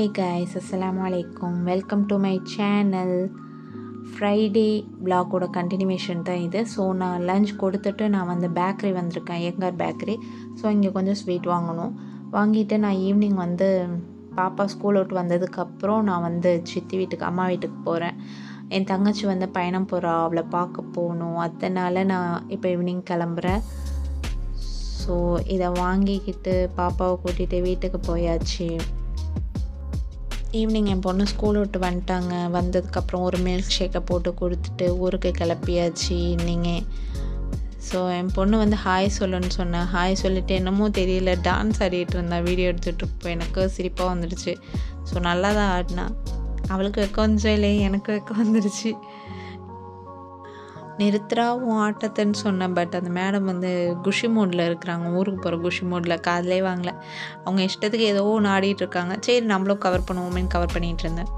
Hey guys, Assalamualaikum. Welcome to my channel. Friday vlog-ஓட continuation தான் இது. ஸோ நான் லஞ்ச் கொடுத்துட்டு நான் வந்து பேக்கரி வந்திருக்கேன், ஐயங்கார் பேக்கரி. ஸோ இங்கே கொஞ்சம் ஸ்வீட் வாங்கணும். வாங்கிட்டு நான் ஈவினிங் வந்து பாப்பா ஸ்கூல் விட்டு வந்ததுக்கப்புறம் நான் வந்து சித்தி வீட்டுக்கு, அம்மா வீட்டுக்கு போகிறேன். என் தங்கச்சி வந்து பயணம் போகிறா, அவளை பார்க்க போகணும். அதனால் நான் இப்போ ஈவினிங் கிளம்புறேன். ஸோ இதை வாங்கிக்கிட்டு பாப்பாவை கூட்டிகிட்டு வீட்டுக்கு போயாச்சு. ஈவினிங் என் பொண்ணு ஸ்கூல் விட்டு வந்துட்டாங்க. வந்ததுக்கப்புறம் ஒரு மில்க் ஷேக்கை போட்டு கொடுத்துட்டு ஊருக்கு கிளப்பியாச்சு நீங்கள். ஸோ என் பொண்ணு வந்து ஹாய் சொல்லுன்னு சொன்னேன். ஹாய் சொல்லிட்டு என்னமோ தெரியல டான்ஸ் ஆடிட்டு இருந்தா, வீடியோ எடுத்துகிட்டு இப்போ எனக்கு சிரிப்பாக வந்துடுச்சு. ஸோ நல்லா தான் ஆடினா. அவளுக்கு வெக்க வந்துச்சோ இல்லையே, எனக்கு வெக்க வந்துடுச்சு. நிறுத்துறாவும் ஆட்டத்தைன்னு சொன்னேன். பட் அந்த மேடம் வந்து குஷி மூடில் இருக்கிறாங்க, ஊருக்கு போகிற குஷி மூடில். காதலே வாங்கலை. அவங்க இஷ்டத்துக்கு ஏதோ ஒன்று ஆடிட்டுருக்காங்க. சரி நம்மளும் கவர் பண்ணுவோமேன்னு கவர் பண்ணிகிட்டு இருந்தேன்.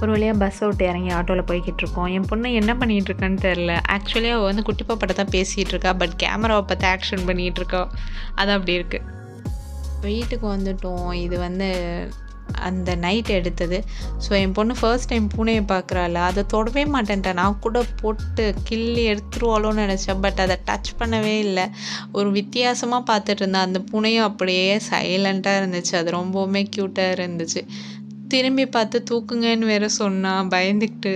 ஒரு வழியாக பஸ்ஸை விட்டு இறங்கி ஆட்டோவில் போய்கிட்டு இருக்கோம். என் பொண்ணு என்ன பண்ணிகிட்டு இருக்கான்னு தெரில. ஆக்சுவலி அவள் வந்து குட்டிப்பா பட்ட தான் பேசிகிட்டு இருக்கா. பட் கேமராவை பார்த்து ஆக்ஷன் பண்ணிகிட்டு இருக்கா. அது அப்படி இருக்குது. வீட்டுக்கு வந்துட்டோம். இது வந்து அந்த நைட் எடுத்தது. ஸோ என் பொண்ணு ஃபர்ஸ்ட் டைம் பூனையை பார்க்குறாள். அதை தொடவே மாட்டேன்ட்டேன். நான் கூட போட்டு கிள்ளி எடுத்துருவாளோன்னு நினச்சேன். பட் அதை டச் பண்ணவே இல்லை. ஒரு வித்தியாசமாக பார்த்துட்டு இருந்தேன். அந்த பூனையும் அப்படியே சைலண்ட்டாக இருந்துச்சு. அது ரொம்பவுமே க்யூட்டாக இருந்துச்சு. திரும்பி பார்த்து தூக்குங்கன்னு வேற சொன்னா, பயந்துக்கிட்டு.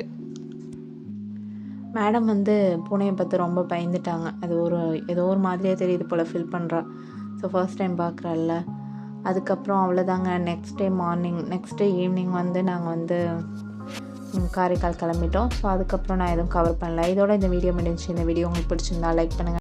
மேடம் வந்து பூனையை பார்த்து ரொம்ப பயந்துட்டாங்க. அது ஏதோ ஒரு மாதிரியே தெரியுது போல், ஃபீல் பண்ணுறா. ஸோ ஃபர்ஸ்ட் டைம் பார்க்குறாள்ல. அதுக்கப்புறம் அவ்வளோதாங்க. நெக்ஸ்ட் டே ஈவினிங் வந்து நாங்கள் வந்து காரைக்கால் கிளம்பிட்டோம். ஸோ அதுக்கப்புறம் நான் எதுவும் கவர் பண்ணல. இதோட இந்த வீடியோ முடிஞ்சிச்சு. இந்த வீடியோ உங்களுக்கு பிடிச்சிருந்தா லைக் பண்ணுங்கள்.